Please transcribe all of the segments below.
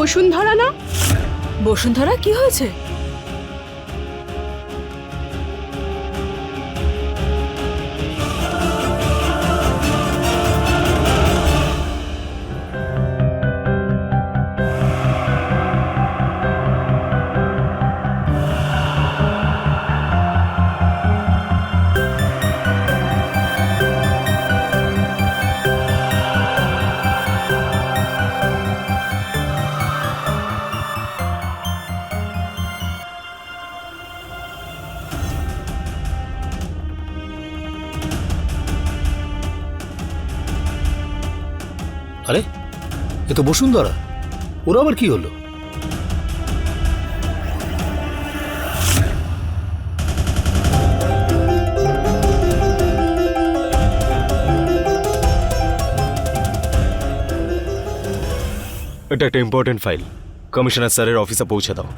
বসুন্ধরা না? বসুন্ধরা কি হয়েছে? আরে এ তো বসুন্ধরা, ওরা আবার কি হলো? এটা একটা ইম্পর্টেন্ট ফাইল, কমিশনার স্যারের অফিসে পৌঁছে দাও।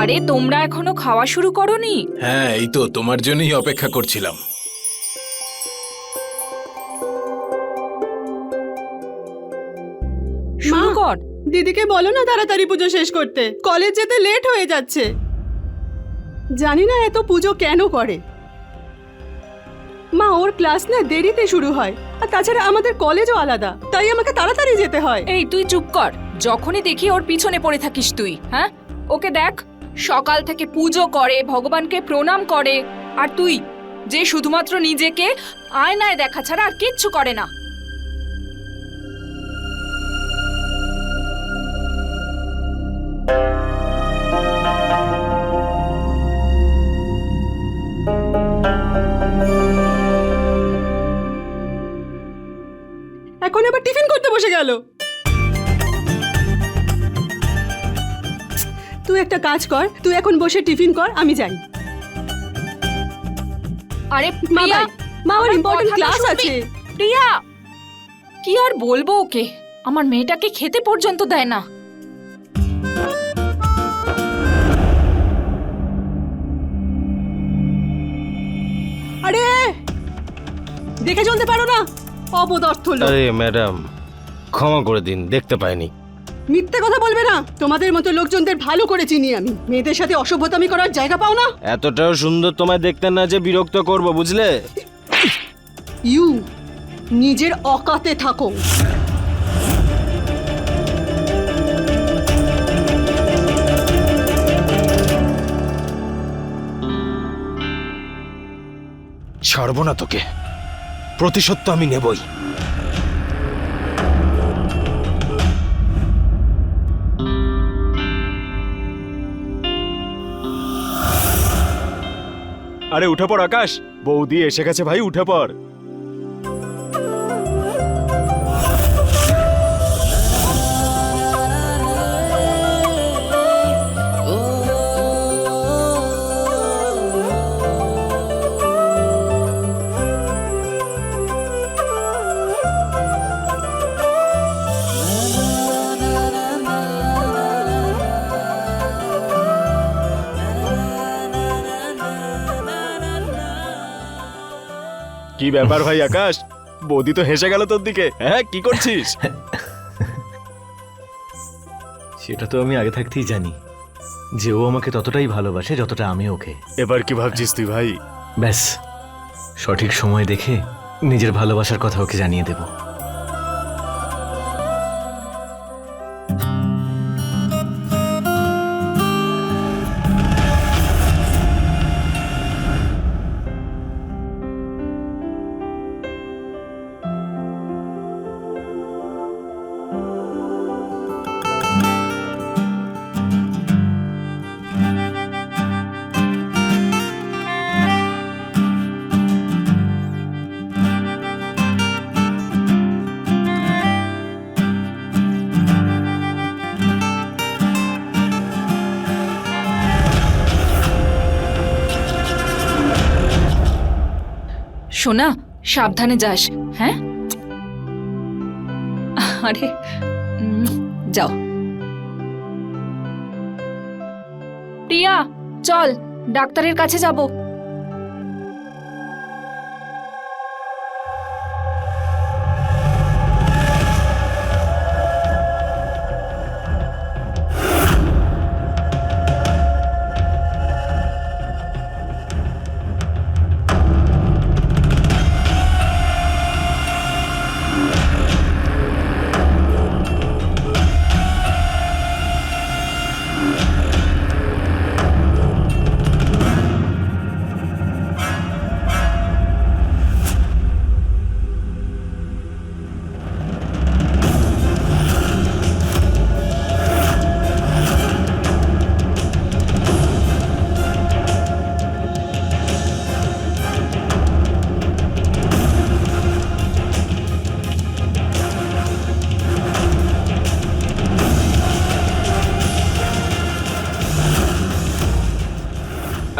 আরে তোমরা এখনো খাওয়া শুরু করোনি? হ্যাঁ, এই তো তোমার জন্যই অপেক্ষা করছিলাম। শুরু কর। দিদিকে বলো না তাড়াতাড়ি পুজো শেষ করতে, কলেজ যেতে লেট হয়ে যাচ্ছে। জানি না এত পুজো কেন করে। মা, ওর ক্লাস না দেরিতে শুরু হয়, আর তাছাড়া আমাদের কলেজও আলাদা, তাই আমাকে তাড়াতাড়ি যেতে হয়। এই তুই চুপ কর, যখনই দেখি ওর পিছনে পড়ে থাকিস তুই। হ্যাঁ, ওকে দেখ, সকাল থেকে পুজো করে, ভগবানকে প্রণাম করে, আর তুই যে শুধুমাত্র নিজেকে আয়নায় দেখা ছাড়া আর কিচ্ছু করে না। এখন আবার টিফিন করতে বসে গেল। তুই একটা কাজ কর, তুই এখন বসে টিফিন কর, আমি যাই। আরে মা প্রিয়া, ভাই, মা আমার আমার ইম্পর্টেন্ট কথাটা ক্লাস শুনবি? আছে। প্রিয়া, কি আর বলবো ওকে, আমার মেয়েটাকে খেতে পর্যন্ত দেয় না। আরে দেখে চলতে পারো না, অপদার্থ লোক। আরে ম্যাডাম, ক্ষমা করে দিন, দেখতে পাইনি। মিথ্যে কথা বলবে না, তোমাদের মতো লোকজনদের ভালো করে চিনি আমি। মেয়েদের সাথে অসভ্যতামি করার জায়গা পাও না। এতটাও সুন্দর তোমায় দেখতে না যে বিরক্ত করব, বুঝলে? ইউ নিজের অকাতে থাকো। ছাড়বো না তোকে, প্রতিশোধ তো আমি নেবই। আরে উঠে পড় আকাশ, বৌদি এসে গেছে ভাই, উঠে পড়। কি ব্যাপার ভাই আকাশ, বৌদি তো হেসে গেল তোর দিকে। হ্যাঁ, কি করছিস? সেটা তো আমি আগে থাকতেই জানি যে ও আমাকে ততটাই ভালোবাসে যতটা আমি ওকে। এবার কি ভাবছিস তুই ভাই? ব্যাস, সঠিক সময় দেখে নিজের ভালোবাসার কথা ওকে জানিয়ে দেব। সোনা, সাবধানে যাস, হ্যাঁ? আরে যাও। প্রিয়া, চল ডাক্তারের কাছে যাব।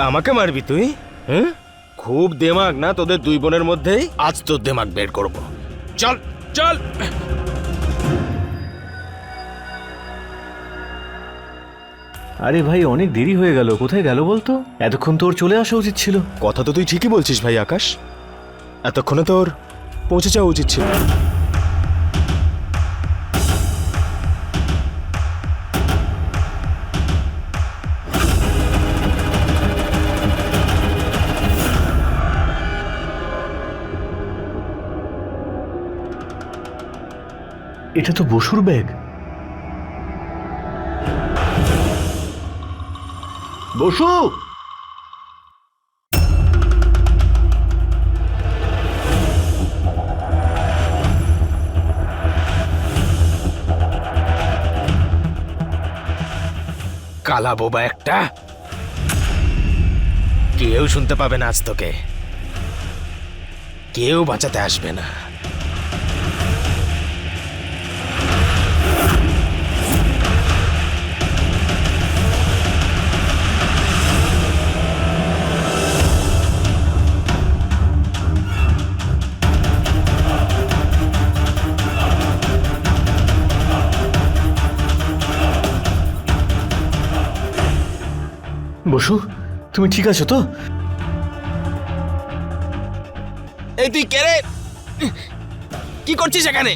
আমাকে মারবি তুই? হ্যাঁ, খুব দেমাগ না তোদের দুই বোনের মধ্যেই? আজ তোর দেমাগ বের করব। চল চল। আরে ভাই, অনেক দেরি হয়ে গেল। কোথায় গেল বলতো? এতক্ষণ তোর চলে আসা উচিত ছিল। কথা তো তুই ঠিকই বলছিস ভাই আকাশ, এতক্ষণে তোর পৌঁছে যাওয়া উচিত ছিল। এটা তো বসুর ব্যাগ। বসু! কালা বোবা একটা, কেউ শুনতে পাবে না আজ তোকে, কেউ বাঁচাতে আসবে না। বসু, তুমি ঠিক আছো তো? এই তুই কে রে? কি করছিস এখানে?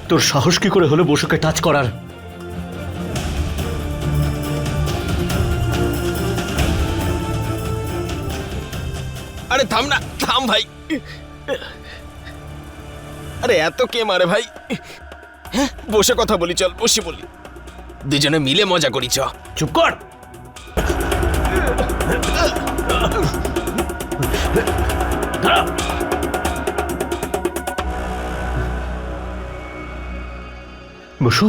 তোর সাহস কি করে হলো বসুকে টাচ করার? আরে থাম না, থাম ভাই। আরে এত কে মারে ভাই? হ্যাঁ, বসে কথা বলি, চল বসে বলি, দুজনে মিলে মজা করি। চ। চুপ কর। বসু,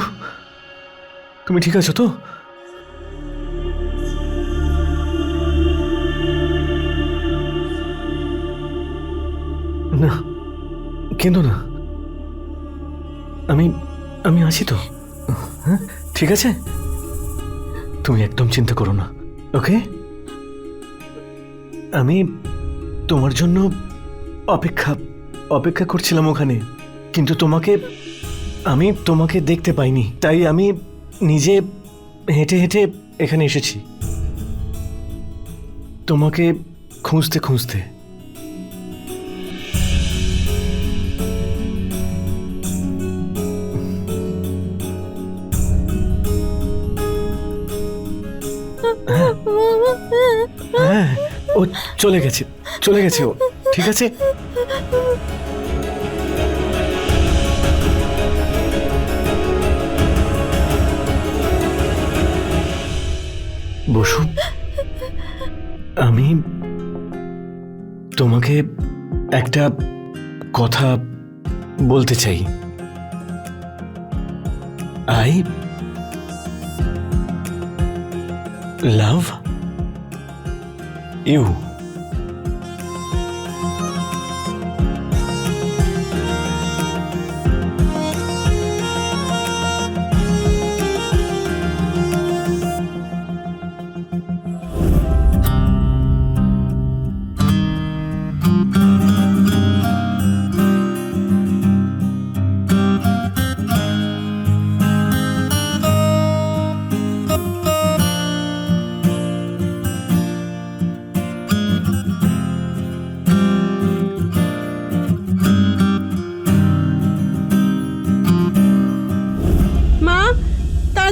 তুমি ঠিক আছো তো? না, কেঁদো না। আমি আছি তো। হ্যাঁ, ঠিক আছে, তুমি একদম চিন্তা করো না, ওকে? আমি তোমার জন্য অপেক্ষা করছিলাম ওখানে, কিন্তু আমি তোমাকে দেখতে পাইনি, তাই আমি নিজে হেঁটে হেঁটে এখানে এসেছি তোমাকে খুঁজতে খুঁজতে। হ্যাঁ, ও চলে গেছে ও, ঠিক আছে? বসু, আমি তোমাকে একটা কথা বলতে চাই। I love you.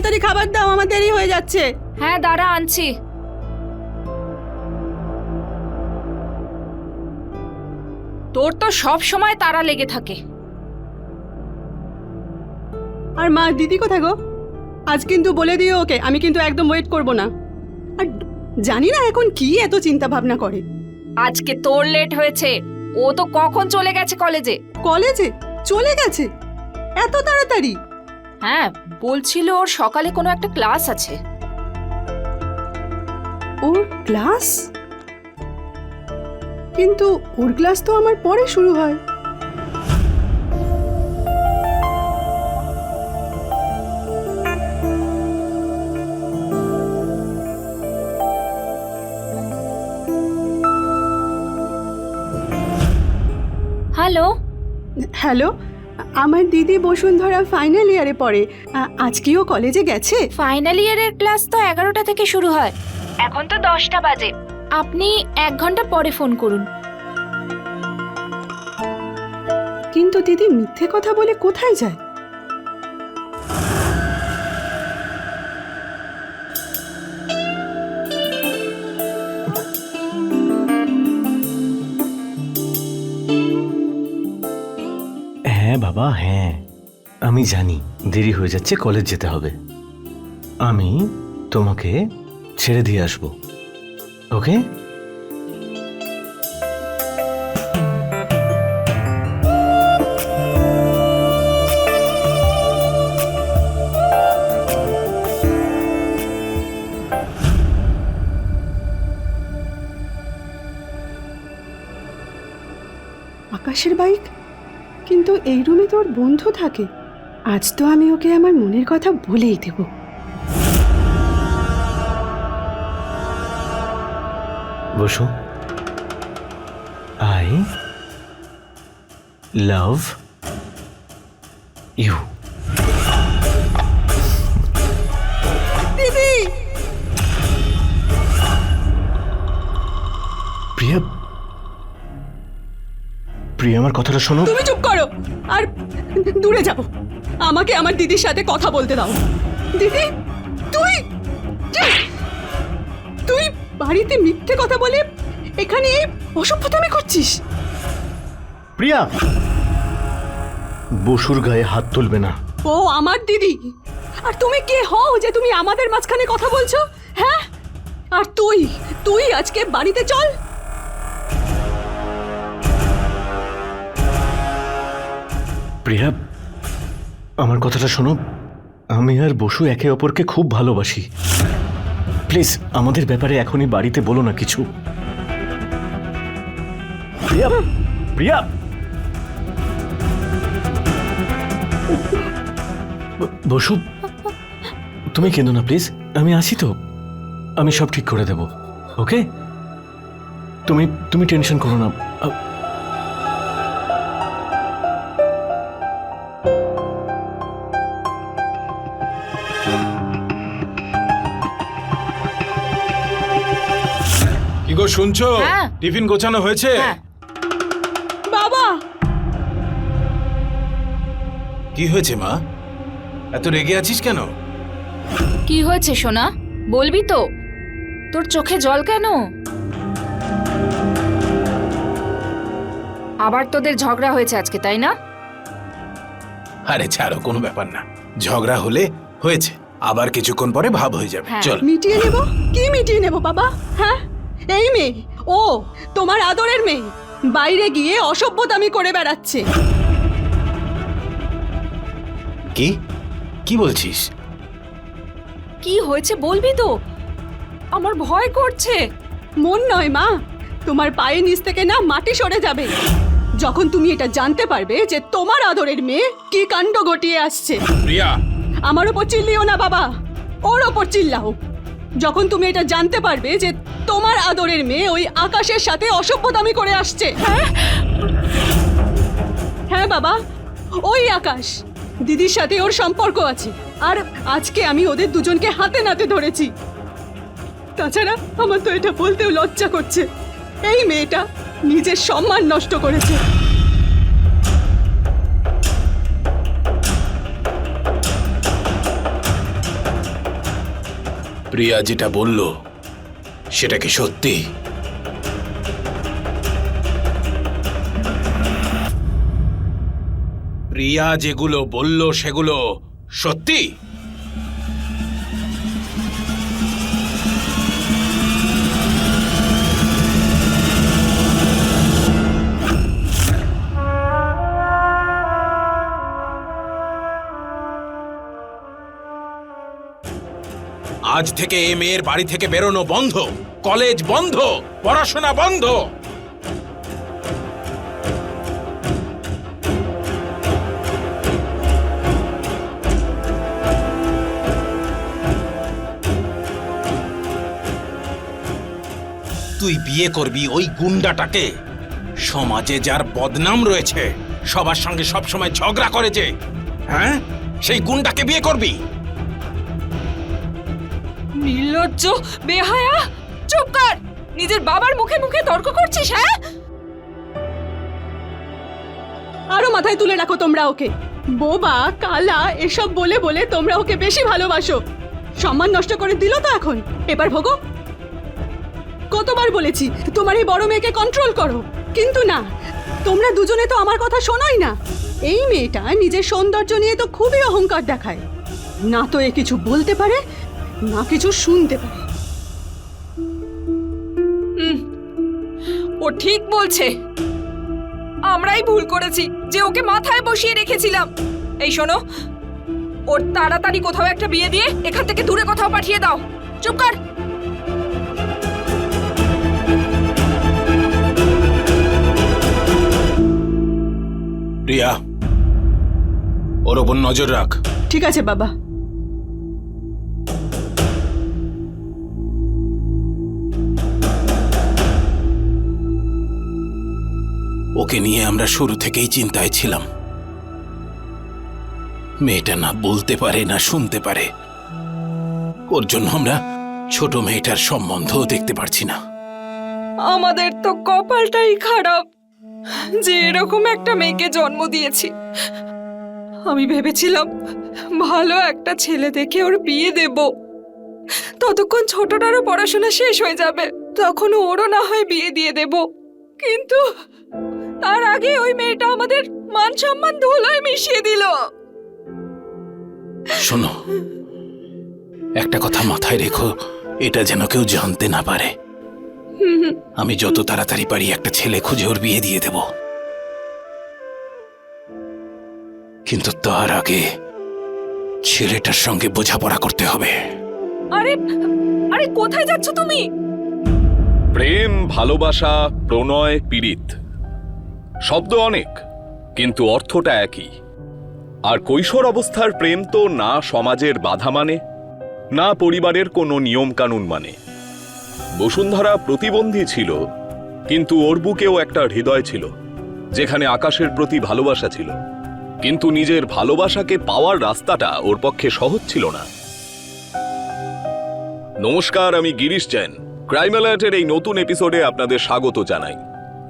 তাড়াতাড়ি খাবার দাও, আমার দেরি হয়ে যাচ্ছে। হ্যাঁ দাঁড়া, আনছি। তোর তো সব সময় তাড়া লেগে থাকে। আর মা দিদি কোথায় গো? আজ কিন্তু বলে দিও ওকে, আমি কিন্তু একদম ওয়েট করব না। আর জানি না এখন কি এত চিন্তা ভাবনা করে। আজকে তোর লেট হয়েছে, ও তো কখন চলে গেছে কলেজে। কলেজে চলে গেছে এত তাড়াতাড়ি? হ্যাঁ, বলছিল ওর সকালে কোনো একটা ক্লাস আছে। ওর ক্লাস? কিন্তু ওর ক্লাস তো আমার পরে শুরু হয়। হ্যালো, হ্যালো, আমার দিদি বসুন্ধরা ফাইনাল ইয়ারে পড়ে। আজ কি ও কলেজে গেছে? ফাইনাল ইয়ারের ক্লাস তো 11টা থেকে শুরু হয়, এখন তো 10টা বাজে। আপনি 1 ঘন্টা পরে ফোন করুন। কিন্তু দিদি মিথ্যে কথা বলে কোথায় যায়? হ্যাঁ বাবা, হ্যাঁ আমি জানি দেরি হয়ে যাচ্ছে, কলেজ যেতে হবে। আমি তোমাকে ছেড়ে দিয়ে আসবো, ওকে? আকাশের বাইক? কিন্তু এই রুমে তো ওর বন্ধু থাকে। আজ তো আমি ওকে আমার মনের কথা বলেই দেব। বসো। I love you. দিদি! প্রিয়া, প্রিয়া আমার কথাটা শোনো। তুমি চুপ করো আর দূরে যাও। আমাকে আমার দিদির সাথে কথা বলতে দাও। দিদি, তুই তুই বাড়িতে মিথ্যে কথা বলে এখানে এই অসভ্যতামি করছিস? প্রিয়া, বসুর গায়ে হাত তুলবে না। ও আমার দিদি, আর তুমি কে হও যে তুমি আমাদের মাঝখানে কথা বলছো? হ্যাঁ, আর তুই তুই আজকে বাড়িতে চল। প্রিয়া, আমার কথাটা শোনো। আমি আর বসু একে অপরকে খুব ভালোবাসি। প্লিজ আমাদের ব্যাপারে এখনই বাড়িতে বলো না কিছু। প্রিয়া, প্রিয়া, বসু তুমি কেঁদো না প্লিজ, আমি আছি তো, আমি সব ঠিক করে দেব, ওকে? তুমি তুমি টেনশন করো না। কি গো শুনছো? হ্যাঁ। টিফিন গোছানো হয়েছে? হ্যাঁ। বাবা! কি হয়েছে মা, এত রেগে আছিস কেন? কি হয়েছে সোনা, বলবি তো? তোর চোখে জল কেন? আবার তোদের ঝগড়া হয়েছে আজকে, তাই না? আরে ছাড়ো, কোনো ব্যাপার না। ঝগড়া হলে হয়েছে, আবার কিছুক্ষণ পরে ভাব হয়ে যাবে। হ্যাঁ। চল। মিটিয়ে নেব? কি মিটিয়ে নেব বাবা? হ্যাঁ, এই মেয়ে, ও তোমার আদরের মেয়ে, বাইরে গিয়ে অসভ্যতামি করে বেড়াচ্ছে। কি কি বলছিস? কি হয়েছে বলবি তো? আমার ভয় করছে। মন নয় মা, তোমার পায়ের নিচ থেকে না মাটি সরে যাবে যখন তুমি এটা জানতে পারবে যে তোমার আদরের মেয়ে কি কাণ্ড ঘটিয়ে আসছে। প্রিয়া, আমার ওপর চিল্লিও না বাবা, ওর ওপর চিল্লাও। যখন তুমি এটা জানতে পারবে যে তোমার আদরের মেয়ে ওই আকাশের সাথে অসভ্যতামি করে আসছে। হ্যাঁ বাবা, ওই আকাশ, দিদির সাথে ওর সম্পর্ক আছে, আর আজকে আমি ওদের দুজনকে হাতে নাতে ধরেছি। তাছাড়া আমার তো এটা বলতেও লজ্জা করছে, এই মেয়েটা নিজের সম্মান নষ্ট করেছে। প্রিয়া যেটা বলল সেটা কি সত্যি? প্রিয়া যেগুলো বলল সেগুলো সত্যি? আজ থেকে এ মেয়ের বাড়ি থেকে বেরোনো বন্ধ, কলেজ বন্ধ, পড়াশোনা বন্ধ। তুই বিয়ে করবি ওই গুন্ডাটাকে, সমাজে যার বদনাম রয়েছে, সবার সঙ্গে সবসময় ঝগড়া করে যে, হ্যাঁ, সেই গুন্ডাকে বিয়ে করবি? নির্লজ্জ, বেহায়া, চুপ কর। নিজের বাবার মুখে মুখে তর্ক করছিস, হ্যাঁ? আরো মাথায় তুলে রাখো তোমরা ওকে। বোবা কালা এসব বলে বলে তোমরা ওকে বেশি ভালোবাসো। সম্মান নষ্ট করে দিল তো এখন, এবার ভোগো। কতবার বলেছি তোমার এই বড় মেয়েকে কন্ট্রোল করো, কিন্তু না, তোমরা দুজনে তো আমার কথা শোনোই না। এই মেয়েটা নিজের সৌন্দর্য নিয়ে তো খুবই অহংকার দেখায়, না তো এ কিছু বলতে পারে না কিছু শুনতে পারে। ও ঠিক বলছে, আমরাই ভুল করেছি যে ওকে মাথায় বসিয়ে রেখেছিলাম। এই শোনো, ওর তাড়াতাড়ি কোথাও একটা বিয়ে দিয়ে এখান থেকে দূরে কোথাও পাঠিয়ে দাও। চুপ কর। প্রিয়া, ওর ওপর নজর রাখ। ঠিক আছে বাবা। ওকে নিয়ে আমরা শুরু থেকেই চিন্তায় ছিলাম। মেয়েটা না বলতে পারে না শুনতে পারে, ওর জন্য আমরা ছোট মেয়েটার সম্বন্ধও দেখতে পারছি না। আমাদের তো কপালটাই খারাপ যে এরকম একটা মেয়েকে জন্ম দিয়েছি। আমি ভেবেছিলাম ভালো একটা ছেলে দেখে ওর বিয়ে দেব, ততক্ষণ ছোটটারও পড়াশোনা শেষ হয়ে যাবে, তখন ওরও না হয় বিয়ে দিয়ে দেব। কিন্তু তার আগে ওই মেয়েটা আমাদের মান সম্মান ধুলোয় মিশিয়ে দিল। শোনো, একটা কথা মাথায় রেখো, এটা যেন কেউ জানতে না পারে। আমি যত তাড়াতাড়ি পারি একটা ছেলে খুঁজে ওর বিয়ে দিয়ে দেব, কিন্তু তার আগে ছেলেটার সঙ্গে বোঝাপড়া করতে হবে। আরে আরে কোথায় যাচ্ছ তুমি? প্রেম, ভালোবাসা, প্রণয়, পীড়িত শব্দ অনেক, কিন্তু অর্থটা একই। আর কৈশোর অবস্থার প্রেম তো না সমাজের বাধা মানে, না পরিবারের কোনো নিয়ম কানুন মানে। বসুন্ধরা প্রতিবন্ধী ছিল, কিন্তু ওর বুকেও একটা হৃদয় ছিল, যেখানে আকাশের প্রতি ভালোবাসা ছিল। কিন্তু নিজের ভালোবাসাকে পাওয়ার রাস্তাটা ওর পক্ষে সহজ ছিল না। নমস্কার, আমি গিরিশ জৈন। ক্রাইম অ্যালার্টের এই নতুন এপিসোডে আপনাদের স্বাগত জানাই।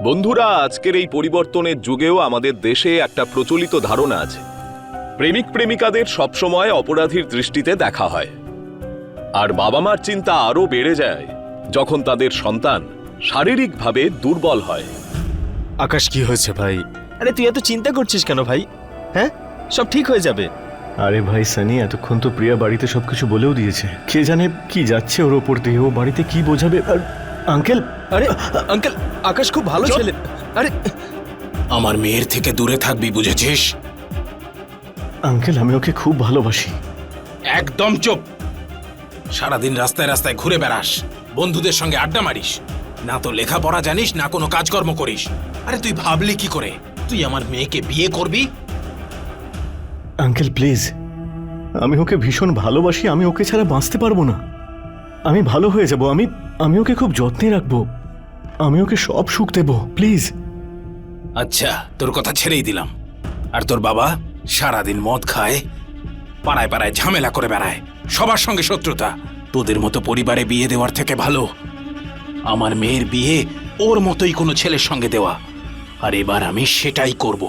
বন্ধুরা, আজকের এই পরিবর্তনের যুগেও আমাদের দেশে একটা প্রচলিত ধারণা আছে, প্রেমিক প্রেমিকাদের সবসময় অপরাধীর দৃষ্টিতে দেখা হয়। আর বাবা মার চিন্তা আরও বেড়ে যায় যখন তাদের সন্তান শারীরিকভাবে দুর্বল হয়। আকাশ, কি হয়েছে ভাই? আরে তুই এত চিন্তা করছিস কেন ভাই? হ্যাঁ, সব ঠিক হয়ে যাবে। আরে ভাই সানি, এতক্ষণ তো প্রিয়া বাড়িতে সবকিছু বলেও দিয়েছে। কে জানে কি যাচ্ছে ওর ওপর দিয়ে, ও বাড়িতে কি বোঝাবে। আর আঙ্কেল, আরে আঙ্কেল, আকাশ খুব ভালো ছেলে। আরে আমার মেয়ের থেকে দূরে থাকবি, বুঝেছিস? আঙ্কেল, আমি ওকে খুব ভালোবাসি। একদম চুপ। সারাদিন রাস্তায় রাস্তায় ঘুরে বেড়াস, বন্ধুদের সঙ্গে আড্ডা মারিস, না তো লেখাপড়া জানিস না কোনো কাজকর্ম করিস। আরে তুই ভাবলি কি করে তুই আমার মেয়েকে বিয়ে করবি? আঙ্কেল প্লিজ, আমি ওকে ভীষণ ভালোবাসি, আমি ওকে ছাড়া বাঁচতে পারবো না। আমি ভালো হয়ে যাব, আমি ওকে খুব যত্নে রাখবো, আমি ওকে সব সুখ দেবো, প্লিজ। আচ্ছা, তোর কথা ছেড়েই দিলাম। আর তোর বাবা সারাদিন মদ খায়, পাড়ায় পাড়ায় ঝামেলা করে বেড়ায়, সবার সঙ্গে শত্রুতা। তোদের মতো পরিবারে বিয়ে দেওয়ার থেকে ভালো আমার মেয়ের বিয়ে ওর মতোই কোনো ছেলের সঙ্গে দেওয়া। আর এবার আমি সেটাই করব।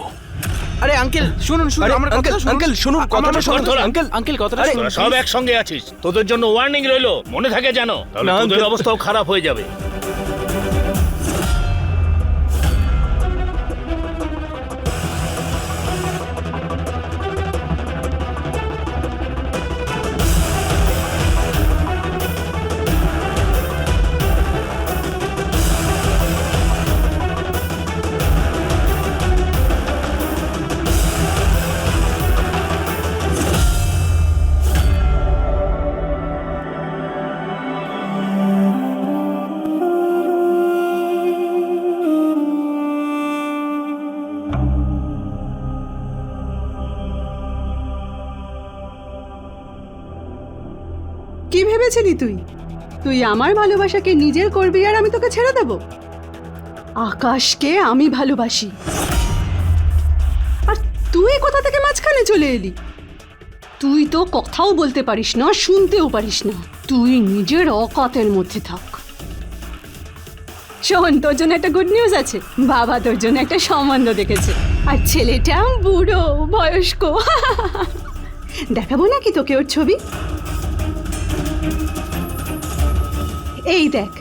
আরে আঙ্কেল শুনুন শুনুন আমার কথা শুনুন আঙ্কেল শুনুন কথাটা শুনুন তোরা আঙ্কেল আঙ্কেল কথাটা আরে, শুনুন সব একসঙ্গে আছিস, তোদের জন্য ওয়ার্নিং রইলো, মনে থাকে জানো, তাহলে না, তোদের আঙ্কেল। অবস্থাও খারাপ হয়ে যাবে। কি ভেবেছিলি তুই? তুই আমার ভালোবাসাকে নিজের করবি আর আমি তোকে ছেড়ে দেব? আকাশকে আমি ভালোবাসি, আর তুই কোথা থেকে মাঝখানে চলে এলি? তুই তো কথাও বলতে পারিস না, শুনতেও পারিস না। তুই নিজের অকাতের মধ্যে থাক। শোন, তোর জন্য একটা গুড নিউজ আছে। বাবা তোর জন্য একটা সম্বন্ধ দেখেছে, আর ছেলেটা বুড়ো বয়স্ক। দেখাবো নাকি তোকে ওর ছবি? এই দেখ,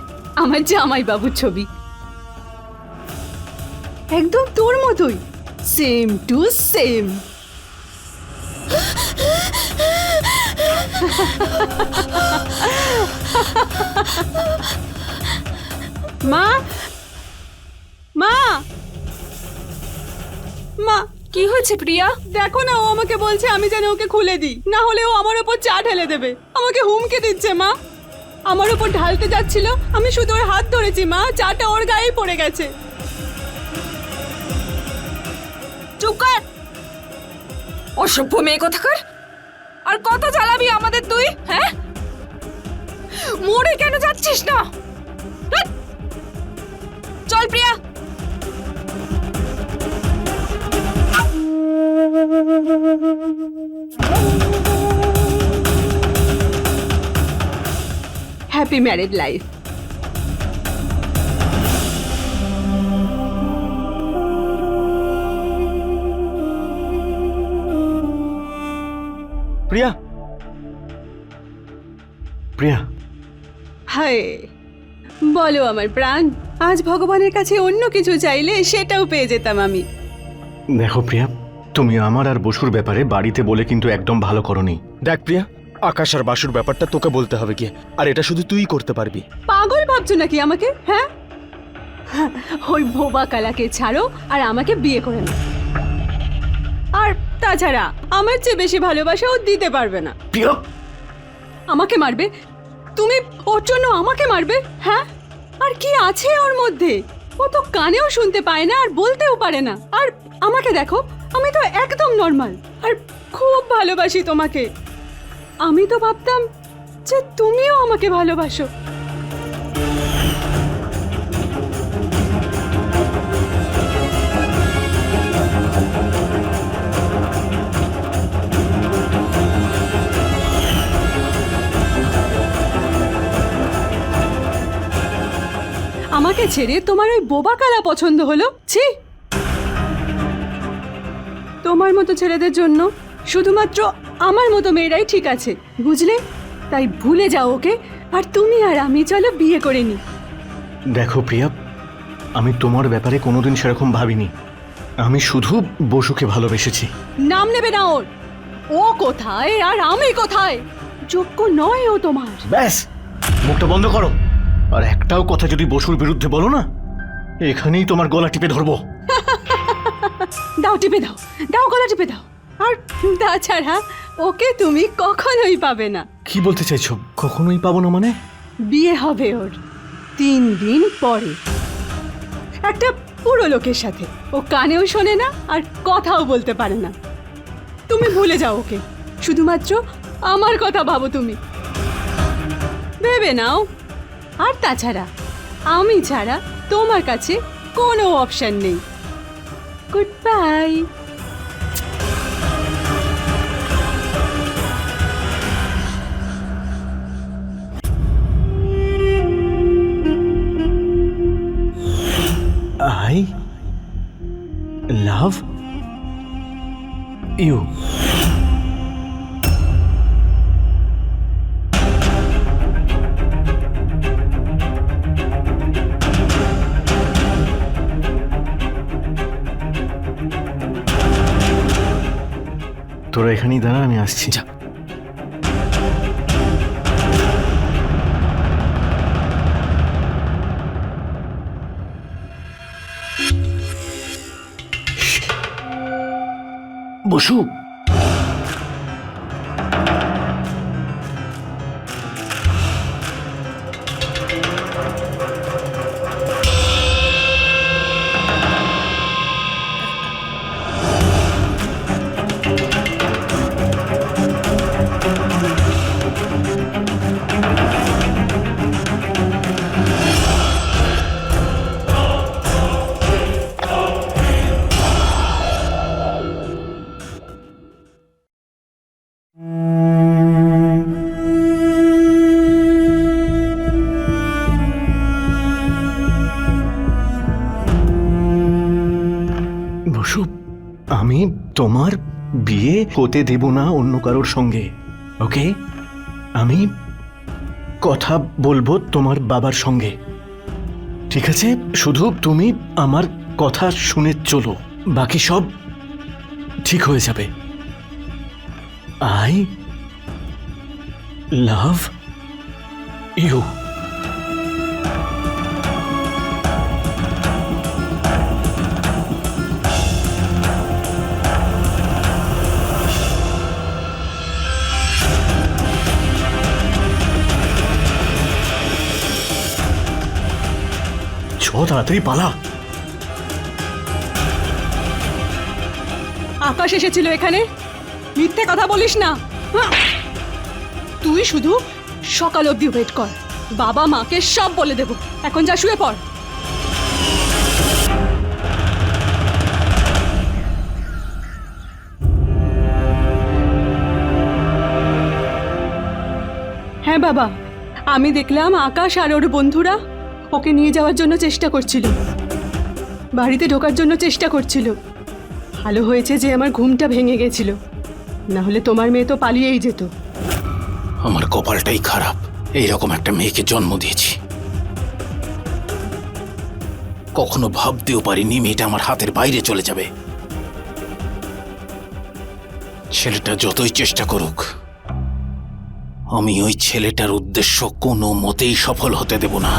আমার জামাই বাবুর ছবি, একদম তোর মতোই, সেম টু সেম। মা, মা, মা, কি হয়েছে প্রিয়া? দেখো না, ও আমাকে বলছে আমি যেন ওকে খুলে দিই, না হলে ও আমার ওপর চা ঢেলে দেবে। আমাকে হুমকি দিচ্ছে মা। আমার ওপর ঢালতে যাচ্ছিল, আমি শুধু ওর হাত ধরেছি মা, চাটা ওর গায়েই পড়ে গেছে। চুপ কর, অসভ্য মেয়ে কোথাকার। আর কত জ্বালাবি আমাদের তুই? হ্যাঁ, মরে কেন যাচ্ছিস না? ধ্যাৎ। চল Priya. Happy married life. Priya, Priya, হায়, বলো আমার প্রাণ, আজ ভগবানের কাছে অন্য কিছু চাইলে সেটাও পেয়ে যেতাম আমি। দেখো প্রিয়া, তুমি আমার আর বসুর ব্যাপারে বাড়িতে বলে কিন্তু একদম ভালো করনি। দেখ প্রিয়া, আকাশ আর বাসুর ব্যাপারটা তোকে বলতে হবে কি, আর এটা শুধু তুই করতে পারবি। পাগল ভাবছো নাকি আমাকে? হ্যাঁ, ওই ভোবা কালাকে ছাড়ো আর আমাকে বিয়ে করে নাও। আর তাছাড়া আমার চেয়ে বেশি ভালোবাসা ও দিতে পারবে না। প্রিয়া, আমাকে মারবে তুমি? ওর জন্য আমাকে মারবে? হ্যাঁ, আর কি আছে ওর মধ্যে? ও তো কানেও শুনতে পায় না আর বলতেও পারে না। আর আমাকে দেখো, আমি তো একদম নর্মাল আর খুব ভালোবাসি তোমাকে। আমি তো ভাবতাম যে তুমিও আমাকে ভালোবাসো। আমাকে ছেড়ে তোমার ওই বোবা কালা পছন্দ হলো? ছি! তোমার মতো ছেলেদের জন্য শুধুমাত্র আমার মতো মেয়েরাই ঠিক আছে, বুঝলে? তাই ভুলে যাও ওকে, আর তুমি আর আমি চলো বিয়ে করে নি। দেখো প্রিয়া, আমি তোমার ব্যাপারে কোনোদিন সেরকম ভাবিনি। আমি শুধু বসুকে ভালোবেসেছি। নাম নেবে না ওর। ও কোথায় আর আমি কোথায়? যোগ্য নয় ও তোমার। ব্যাস, মুখটা বন্ধ করো। আর একটাও কথা যদি বসুর বিরুদ্ধে বলো না, এখানেই তোমার গলা টিপে ধরবো। দাও, টিপে দাও, দাও, গলা টিপে দাও। আর তাছাড়া ওকে তুমি কখনোই পাবে না। কি বলতে চাইছো? কখনোই পাবো না মানে? বিয়ে হবে ওর 3 দিন পরে, একটা পুরো লোকের সাথে। ও কানেও শোনে না আর কথাও বলতে পারে না। তুমি ভুলে যাও ওকে, শুধুমাত্র আমার কথা ভাবো তুমি, ভেবে নাও। আর তাছাড়া আমি ছাড়া তোমার কাছে কোনো অপশন নেই। Good bye. I love আসছি। যা। বসু, বসু, আমি তোমার বিয়ে হতে দেব না অন্য কারোর সঙ্গে, ওকে? আমি কথা বলবো তোমার বাবার সঙ্গে, ঠিক আছে? শুধু তুমি আমার কথা শুনে চলো, বাকি সব ঠিক হয়ে যাবে। I love you. তাড়াতাড়ি পালা। আকাশ এসেছিল এখানে, মিথ্যে কথা বলিস না। তুই শুধু সকাল অবধি ওয়েট কর, বাবা মাকে সব বলে দেব। এখন যা, শুয়ে পড়। হ্যাঁ বাবা, আমি দেখলাম আকাশ আর ওর বন্ধুরা ওকে নিয়ে যাওয়ার জন্য চেষ্টা করছিল, বাড়িতে ঢোকার জন্য চেষ্টা করছিল। ভালো হয়েছে যে আমার ঘুমটা ভেঙে গেছিল, না হলে তোমার মেয়ে তো পালিয়েই যেত। আমার কপালটাই খারাপ, এইরকম একটা মেয়েকে জন্ম দিয়েছি। কখনো ভাবতেও পারিনি মেয়েটা আমার হাতের বাইরে চলে যাবে। ছেলেটা যতই চেষ্টা করুক, আমি ওই ছেলেটার উদ্দেশ্য কোনো মতেই সফল হতে দেব না।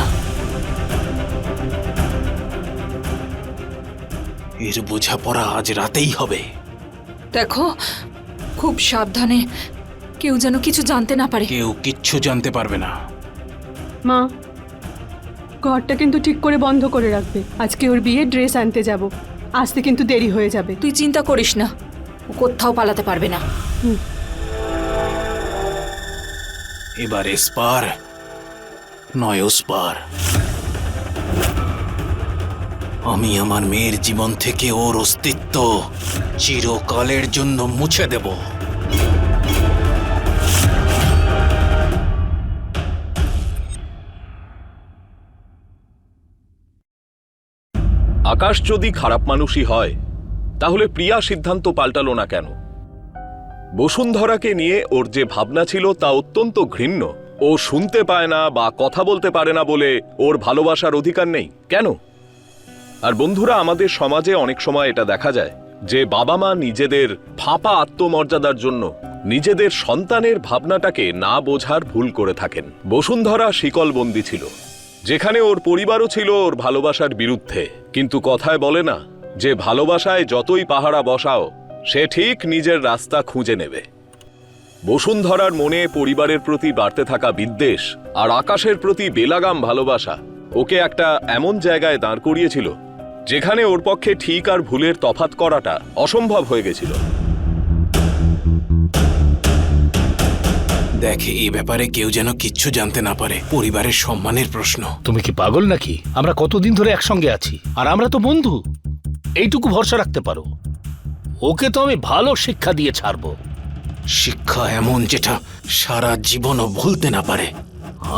এর বোঝাপড়া আজ রাতেই হবে। দেখো, খুব সাবধানে, কেউ যেন কিছু জানতে না পারে। কেউ কিচ্ছু জানতে পারবে না। মা, ঘরটা কিন্তু ঠিক করে বন্ধ করে রাখবে। আজকে ওর বিয়ে ড্রেস আনতে যাব, আসতে কিন্তু দেরি হয়ে যাবে। তুই চিন্তা করিস না, ও কোথাও পালাতে পারবে না। এবার এসপার নয় ওসপার। আমি আমার মেয়ের জীবন থেকে ওর অস্তিত্ব চিরকালের জন্য মুছে দেব। আকাশ যদি খারাপ মানুষই হয়, তাহলে প্রিয়া সিদ্ধান্ত পাল্টালো না কেন? বসুন্ধরাকে নিয়ে ওর যে ভাবনা ছিল তা অত্যন্ত ঘৃণ্য। ও শুনতে পায় না বা কথা বলতে পারে না বলে ওর ভালোবাসার অধিকার নেই কেন? আর বন্ধুরা, আমাদের সমাজে অনেক সময় এটা দেখা যায় যে বাবা মা নিজেদের ফাঁপা আত্মমর্যাদার জন্য নিজেদের সন্তানের ভাবনাটাকে না বোঝার ভুল করে থাকেন। বসুন্ধরা শিকলবন্দি ছিল, যেখানে ওর পরিবারও ছিল ওর ভালোবাসার বিরুদ্ধে। কিন্তু কথায় বলে না যে ভালোবাসায় যতই পাহারা বসাও, সে ঠিক নিজের রাস্তা খুঁজে নেবে। বসুন্ধরার মনে পরিবারের প্রতি বাড়তে থাকা বিদ্বেষ আর আকাশের প্রতি বেলাগাম ভালোবাসা ওকে একটা এমন জায়গায় দাঁড় করিয়েছিল যেখানে ওর পক্ষে ঠিক আর ভুলের তফাৎ করাটা অসম্ভব হয়ে গেছিল। দেখে, এই ব্যাপারে কেউ যেন কিচ্ছু জানতে না পারে। পরিবারের সম্মানের প্রশ্ন। তুমি কি পাগল নাকি? আমরা কতদিন ধরে একসঙ্গে আছি, আর আমরা তো বন্ধু। এইটুকু ভরসা রাখতে পারো। ওকে তো আমি ভালো শিক্ষা দিয়ে ছাড়বো। শিক্ষা এমন যেটা সারা জীবনও ভুলতে না পারে।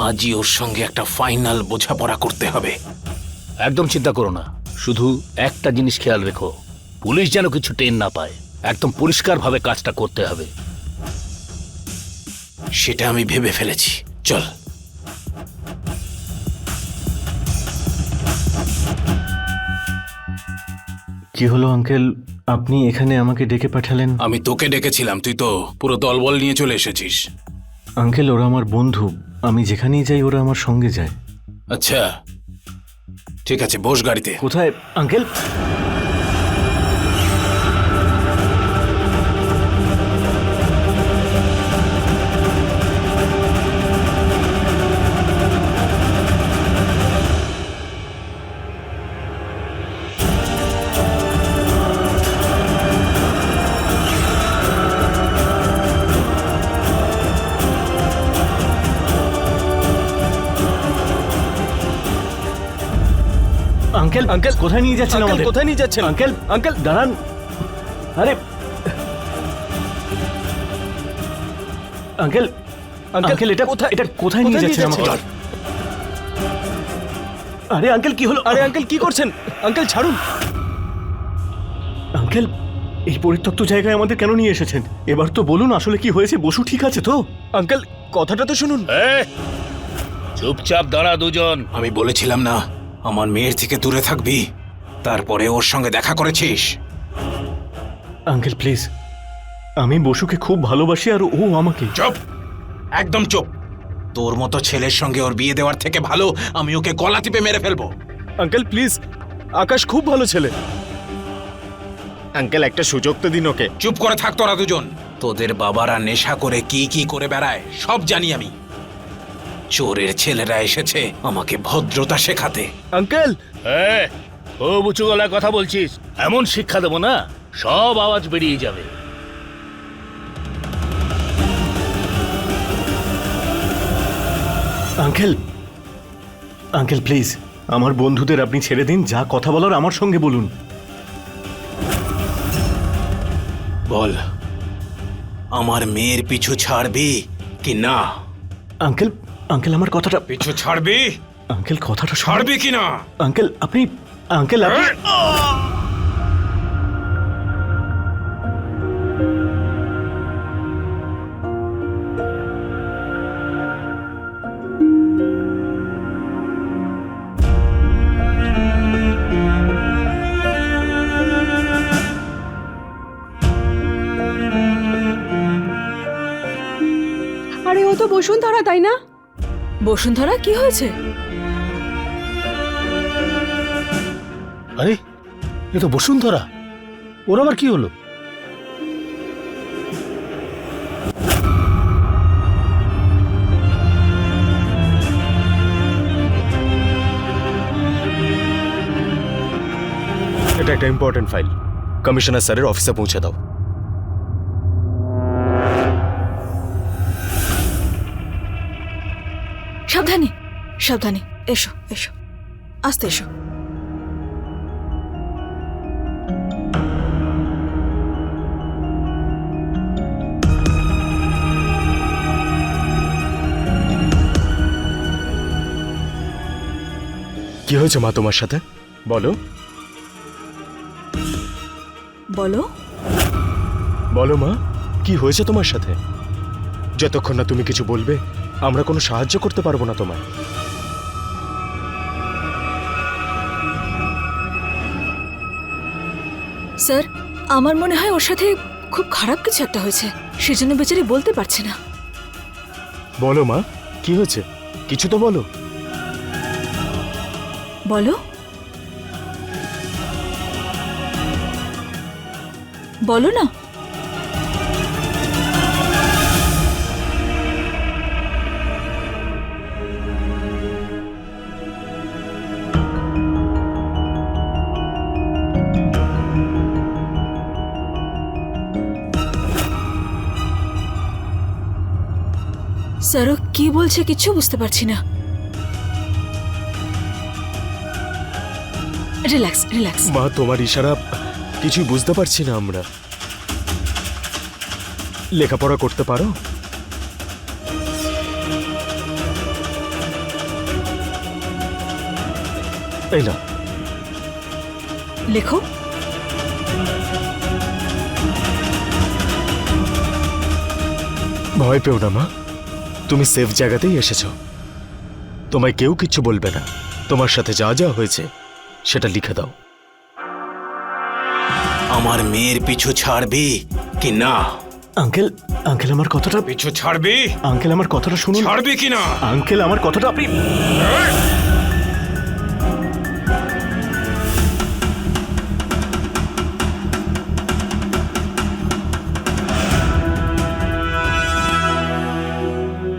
আজই ওর সঙ্গে একটা ফাইনাল বোঝাপড়া করতে হবে। একদম চিন্তা করো না, শুধু একটা জিনিস খেয়াল রেখো, পুলিশ যেন কিছু টেন না পায়। একদম পরিষ্কারভাবে কাজটা করতে হবে। সেটা আমি ভেবে ফেলেছি। চল। কি হলো আঙ্কেল? আপনি এখানে আমাকে ডেকে পাঠালেন? আমি তোকে ডেকেছিলাম, তুই তো পুরো দলবল নিয়ে চলে এসেছিস। আঙ্কেল, ওরা আমার বন্ধু। আমি যেখানেই যাই ওরা আমার সঙ্গে যায়। আচ্ছা ঠিক আছে, বস গাড়িতে। কোথায় আঙ্কেল? আঙ্কেল, আঙ্কেল কোথায় নিয়ে যাচ্ছেন আঙ্কেল, আমাদের? কোথায় নিয়ে যাচ্ছেন? আঙ্কেল, আঙ্কেল দাঁড়ান। আরে আঙ্কেল, আঙ্কেল এটা কোথায়? এটা কোথায় নিয়ে কোথায় নিয়ে যাচ্ছেন আমাকে? যাচ্ছেন? আরে আঙ্কেল কি হলো? আরে আঙ্কেল কি করছেন? আঙ্কেল ছাড়ুন। আঙ্কেল, এই পরিত্যক্ত জায়গায় আমাদের কেন নিয়ে এসেছেন? এবার তো বলুন আসলে কি হয়েছে। বসু ঠিক আছে তো? আঙ্কেল কথাটা তো শুনুন। চুপচাপ দাঁড়া দুজন। আমি বলেছিলাম না আমার মেয়ের থেকে দূরে থাকবি, তারপরে ওর সঙ্গে দেখা করেছিস। আঙ্কেল প্লিজ, আমি বসুকে খুব ভালোবাসি আর ও আমাকে। চুপ, একদম চুপ। তোর মতো ছেলের সঙ্গে ওর বিয়ে দেওয়ার থেকে ভালো আমি ওকে গলা টিপে মেরে ফেলবো। আঙ্কেল প্লিজ, আকাশ খুব ভালো ছেলে। আঙ্কেল একটা সুযোগ তো দিন ওকে। চুপ করে থাক তোরা দুজন। তোদের বাবারা নেশা করে কি কি করে বেড়ায় সব জানি আমি। চোরের ছেলেরা এসেছে আমাকে ভদ্রতা শেখাতে। আঙ্কেল ও উঁচু গলায় কথা বলছিস, এমন শিক্ষা দেবো না সব আওয়াজ বেরিয়ে যাবে। আঙ্কেল, আঙ্কেল প্লিজ, আমার বন্ধুদের আপনি ছেড়ে দিন। যা কথা বলার আমার সঙ্গে বলুন। বল, আমার মেয়ের পিছু ছাড়বি কি না? আঙ্কেল, আঙ্কেল আমার কথাটা, পিছু ছাড়বি? আঙ্কেল কথাটা শুনুন। ছাড়বি কি না? আঙ্কেল আপনি, আঙ্কেল আপনি, আরে ও তো বসুন্ধরা, তাই না? বসুন্ধরা কি হয়েছে? আরে এ তো বসুন্ধরা, ওর আবার কি হলো? এটা একটা ইম্পর্টেন্ট ফাইল, কমিশনার স্যারের অফিসে পৌঁছে দাও। সাবধানে সাবধানে, এসো এসো, আস্তে এসো। কি হয়েছে মা তোমার সাথে? বলো বলো বলো মা, কি হয়েছে তোমার সাথে? যতক্ষণ না তুমি কিছু বলবে আমরা কোনো সাহায্য করতে পারবো না তোমায়। স্যার, আমার মনে হয় ওর সাথে খুব খারাপ কিছু একটা হয়েছে, সেজন্য বেচারি বলতে পারছে না। বলো মা, কি হয়েছে? কিছু তো বলো। বলো বলো না। স্যার, ও কি বলছে কিছু বুঝতে পারছি না। Relax relax. মা তোমার ইশারা কিছুই বুঝতে পারছি না আমরা। লেখাপড়া করতে পারো? এই না, লেখো। ভয় পেও না মা, তুমি সেফ জায়গাতেই এসেছো। তোমায় কেউ কিচ্ছু বলবে না। তোমার সাথে যা যা হয়েছে সেটা লিখে দাও। আমার মেয়ের পিছু ছাড়বি কি না? আঙ্কেল, আঙ্কেল আমার কথাটা, পিছু ছাড়বি? আঙ্কেল আমার কথাটা শুনুন। ছাড়বি কি না? আঙ্কেল আমার কথাটা আপনি,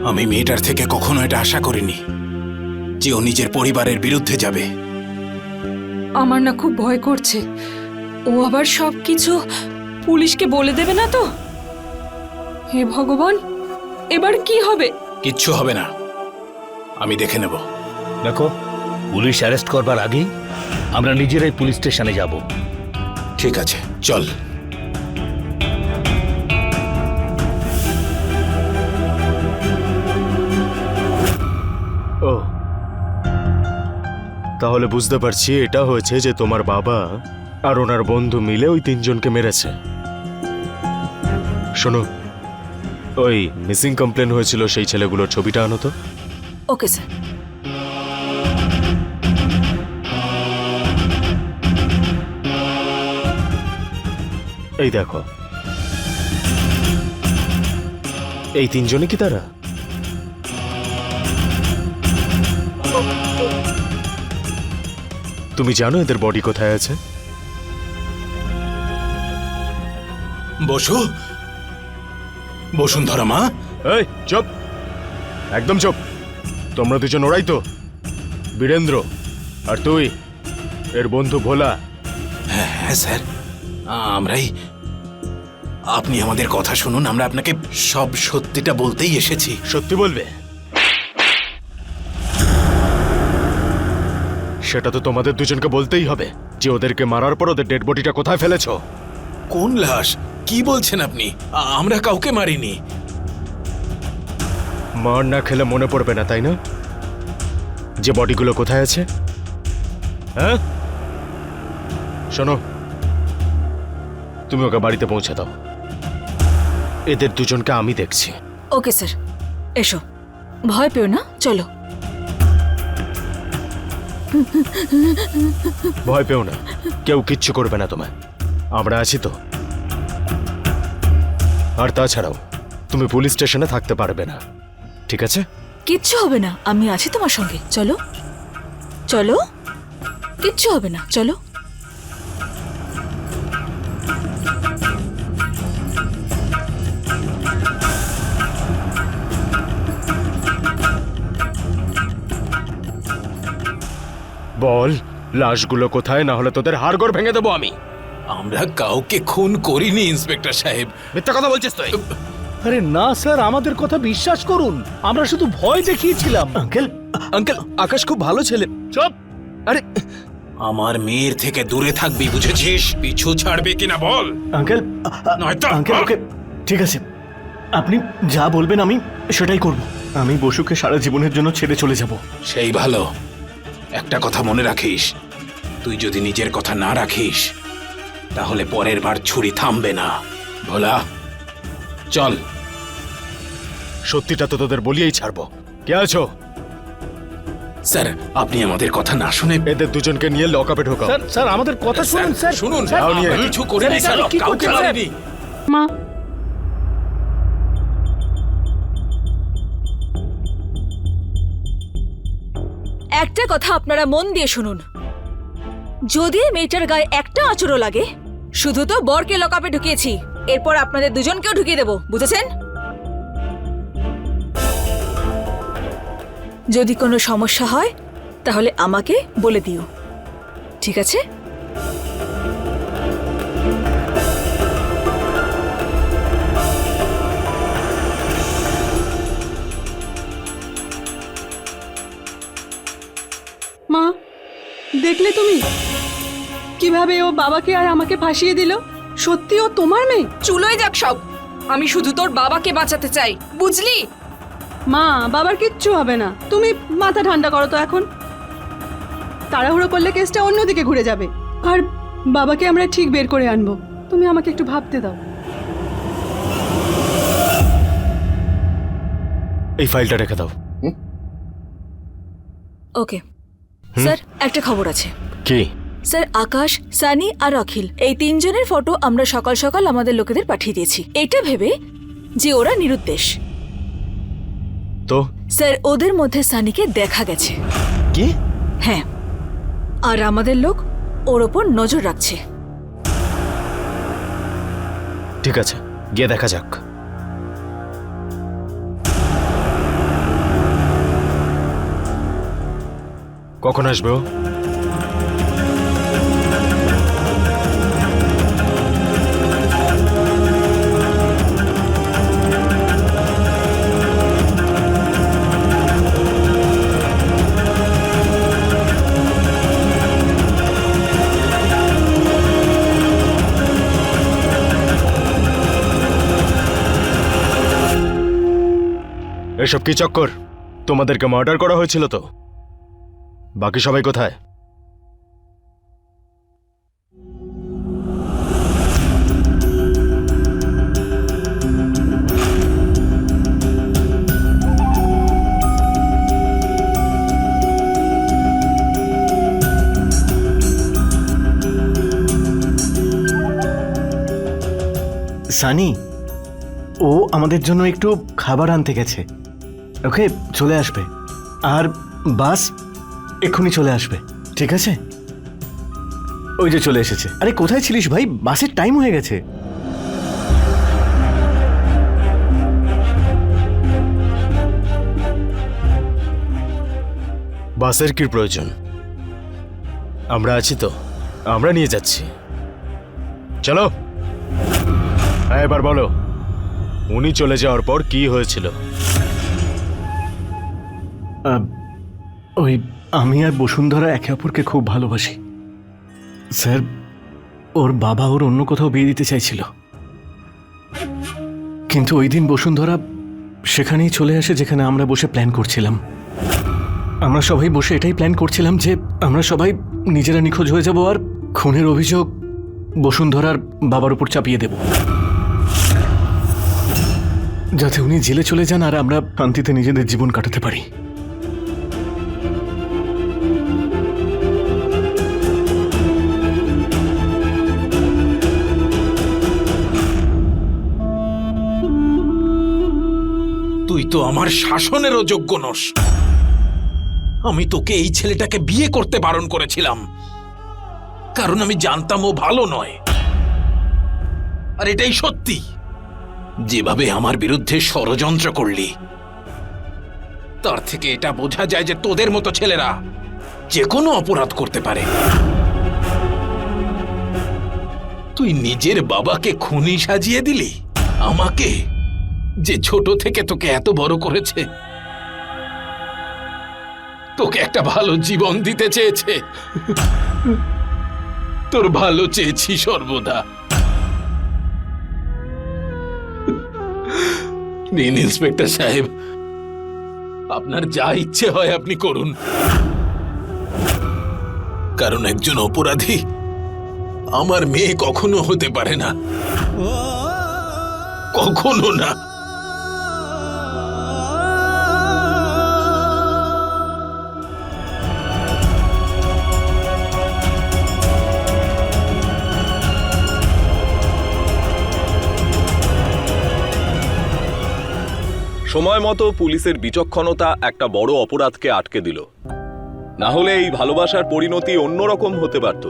আমি মেয়েটার থেকে কখনো এটা আশা করিনি যে ও নিজের পরিবারের বিরুদ্ধে যাবে। আমার না খুব ভয় করছে, ও আবার সবকিছু পুলিশকে বলে দেবে না তো? হে ভগবান, এবার কি হবে? কিচ্ছু হবে না, আমি দেখে নেব। দেখো, পুলিশ অ্যারেস্ট করবার আগেই আমরা নিজেরাই পুলিশ স্টেশনে যাব। ঠিক আছে, চল। ও, তাহলে বুঝতে পারছি এটা হয়েছে যে তোমার বাবা আর ওনার বন্ধু মিলে ওই তিনজনকে মেরেছে। শোনো, ওই মিসিং কমপ্লেন হয়েছিল সেই ছেলেগুলোর ছবিটা আনো তো। Okay sir. এই দেখো, এই তিনজনে কি তারা? তুমি জানো এদের বডি কোথায় আছে? বসু, বসুন্ধরা মা। এই চুপ, একদম চুপ। তোমরা দুজন ওরাই তো, বীরেন্দ্র আর তুই, এর বন্ধু ভোলা? হ্যাঁ স্যার, আমরাই। আপনি আমাদের কথা শুনুন, আমরা আপনাকে সব সত্যিটা বলতেই এসেছি। সত্যি বলবে? সেটা তো তোমাদের দুজনকে বলতেই হবে যে ওদেরকে মারার পর ওদের ডেড বডিটা কোথায় ফেলেছো। কোন লাশ? কি বলছেন আপনি? আমরা কাউকে মারিনি। মার না খেলে মনে পড়বে না, তাই না, যে বডিগুলো কোথায় আছে? হ্যাঁ, শোনো, তুমি ওকে বাড়িতে পৌঁছে দাও। এদের দুজনকে আমি দেখছি। ওকে স্যার, এসো, ভয় পেও না, চলো। ভয় পেও না, কেউ কিচ্ছু করবে না তোমায়, আমরা আছি তো। আর তাছাড়াও তুমি পুলিশ স্টেশনে থাকতে পারবে না, ঠিক আছে? কিচ্ছু হবে না, আমি আছি তোমার সঙ্গে, চলো চলো, কিচ্ছু হবে না, চলো। বল, লাশগুলো কোথায়, না হলে তোদের হাড়গোড় ভেঙে দেবো আমি। আমরা কাউকে খুন করিনি ইন্সপেক্টর সাহেব। মিথ্যা কথা বলছিস তুই? আরে না স্যার, আমাদের কথা বিশ্বাস করুন, আমরা শুধু ভয় দেখিয়েছিলাম। আঙ্কেল, আঙ্কেল, আকাশ খুব ভালো ছেলে। চুপ! আরে আমার মেয়ের থেকে দূরে থাকবি, বুঝেছিস? পিছু ছাড়বে কিনা বল। আঙ্কেল, নয়তো আঙ্কেল ওকে, ঠিক আছে, আপনি যা বলবেন আমি সেটাই করব। আমি বসুকে সারা জীবনের জন্য ছেড়ে চলে যাব। সেই ভালো। একটা কথা মনে রাখিস, তুই যদি নিজের কথা না রাখিস তাহলে পরের বার ছুরি থামবে না। ভোলা, চল। সত্যিটা তো তোদের বলিয়েই ছাড়বো। কে আছো? স্যার, আপনি আমাদের কথা না শুনে এদের দুজনকে নিয়ে লকআপে ঢোকাও। স্যার স্যার, আমাদের কথা শুনুন স্যার। শুনুন, স্যার, যাও নিয়ে। আমরা কিছু করিনি স্যার, স্যার, এটা কি কাউকে করছেন, স্যার? মারিনি। মা, একটা কথা আপনারা মন দিয়ে শুনুন, যদি মেয়েটার গায়ে একটা আঁচড়ও লাগে, শুধু তো বরকে লকআপে ঢুকিয়েছি, এরপর আপনাদের দুজনকেও ঢুকিয়ে দেব, বুঝেছেন? যদি কোনো সমস্যা হয় তাহলে আমাকে বলে দিও, ঠিক আছে? মা, দেখলে তুমি কিভাবে ও বাবাকে আর আমাকে ফাঁসিয়ে দিল? সত্যি ও তোমার মেয়ে? চুলোয় যাক সব, আমি শুধু তোর বাবাকে বাঁচাতে চাই, বুঝলি? মা, বাবার কিচ্ছু হবে না, তুমি মাথা ঠান্ডা করো তো এখন। তাড়াহুড়ো করলে কেসটা অন্যদিকে ঘুরে যাবে, আর বাবাকে আমরা ঠিক বের করে আনবো। তুমি আমাকে একটু ভাবতে দাও। এই ফাইলটা রেখে দাও। ওকে স্যার, একটা খবর আছে। কি? স্যার আকাশ, সানি আর অখিল এই তিনজনের ফটো আমরা সকাল সকাল আমাদের লোকেদের পাঠিয়ে দিয়েছি, এটা ভেবে যে ওরা নিরুদ্দেশ। তো স্যার ওদের মধ্যে সানিকে দেখা গেছে। কি? হ্যাঁ, আর আমাদের লোক ওর ওপর নজর রাখছে। ঠিক আছে, গিয়ে দেখা যাক। কখন আসবে ও? এসব কি চক্কর? তোমাদেরকে মার্ডার করা হয়েছিল তো? বাকি সবাই কোথায়? সানি, ও আমাদের জন্য একটু খাবার আনতে গেছে। ওকে, চলে আসবে। আর বাস এক্ষুনি চলে আসবে, ঠিক আছে? ওই যে চলে এসেছে। আরে কোথায় ছিলিস ভাই? বাসের টাইম হয়ে গেছে। বাসের কি প্রয়োজন? আমরা আছি তো, আমরা নিয়ে যাচ্ছি। চলো। হ্যাঁ, এবার বলো, উনি চলে যাওয়ার পর কি হয়েছিল? ওই আমি আর বসুন্ধরা একে অপরকে খুব ভালোবাসি স্যার। ওর বাবা ওর অন্য কোথাও বিয়ে দিতে চাইছিল, কিন্তু ওই দিন বসুন্ধরা সেখানেই চলে আসে যেখানে আমরা বসে প্ল্যান করছিলাম। আমরা সবাই বসে এটাই প্ল্যান করছিলাম যে আমরা সবাই নিজেরা নিখোঁজ হয়ে যাব আর খুনের অভিযোগ বসুন্ধরার বাবার উপর চাপিয়ে দেব, যাতে উনি জেলে চলে যান আর আমরা শান্তিতে নিজেদের জীবন কাটাতে পারি। তুই তো আমার শাসনেরও যোগ্য নস। আমি তোকে এই ছেলেটাকে বিয়ে করতে বারণ করেছিলাম, কারণ আমি জানতাম ও ভালো নয়। আর এটাই সত্যি, যেভাবে আমার বিরুদ্ধে ষড়যন্ত্র করলি তার থেকে এটা বোঝা যায় যে তোদের মতো ছেলেরা যে কোনো অপরাধ করতে পারে। তুই নিজের বাবাকে খুনি সাজিয়ে দিলি, আমাকে যে ছোট থেকে তোকে এত বড় করেছে, তোকে একটা ভালো জীবন দিতে চেয়েছে। তোর ভালো চেয়েছি সর্বদা। নিন ইন্সপেক্টর সাহেব, আপনার যা ইচ্ছে হয় আপনি করুন, কারণ একজন অপরাধী আমার মেয়ে কখনো হতে পারে না, কখনো না। সময় মতো পুলিশের বিচক্ষণতা একটা বড় অপরাধকে আটকে দিল, না হলে এই ভালোবাসার পরিণতি অন্যরকম হতে পারত।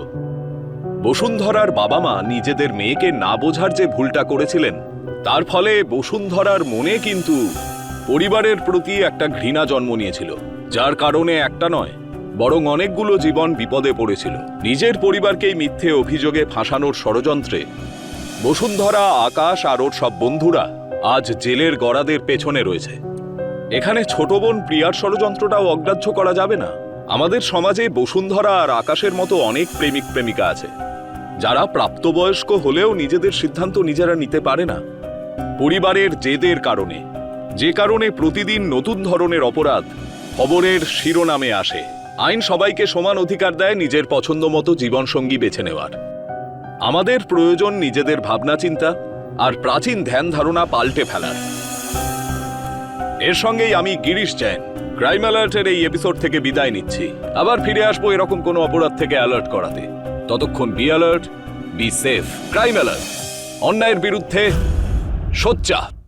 বসুন্ধরার বাবা মা নিজেদের মেয়েকে না বোঝার যে ভুলটা করেছিলেন, তার ফলে বসুন্ধরার মনে কিন্তু পরিবারের প্রতি একটা ঘৃণা জন্ম নিয়েছিল, যার কারণে একটা নয় বরং অনেকগুলো জীবন বিপদে পড়েছিল। নিজের পরিবারকেই মিথ্যে অভিযোগে ফাঁসানোর ষড়যন্ত্রে বসুন্ধরা, আকাশ আর ওর সব বন্ধুরা আজ জেলের গড়াদের পেছনে রয়েছে। এখানে ছোট বোন প্রিয়ার ষড়যন্ত্রটাও অগ্রাহ্য করা যাবে না। আমাদের সমাজে বসুন্ধরা আর আকাশের মতো অনেক প্রেমিক প্রেমিকা আছে, যারা প্রাপ্তবয়স্ক হলেও নিজেদের সিদ্ধান্ত নিজেরা নিতে পারে না পরিবারের জেদের কারণে, যে কারণে প্রতিদিন নতুন ধরনের অপরাধ খবরের শিরোনামে আসে। আইন সবাইকে সমান অধিকার দেয় নিজের পছন্দ মতো জীবনসঙ্গী বেছে নেওয়ার। আমাদের প্রয়োজন নিজেদের ভাবনা চিন্তা আর প্রাচীন ধ্যান ধারণা পাল্টে ফেলার। এর সঙ্গেই আমি গিরিশ জৈন ক্রাইম অ্যালার্টের এই এপিসোড থেকে বিদায় নিচ্ছি। আবার ফিরে আসবো এরকম কোনো অপরাধ থেকে অ্যালার্ট করাতে। ততক্ষণ be alert, be safe. Crime alert, অন্যায়ের বিরুদ্ধে সোচ্চার।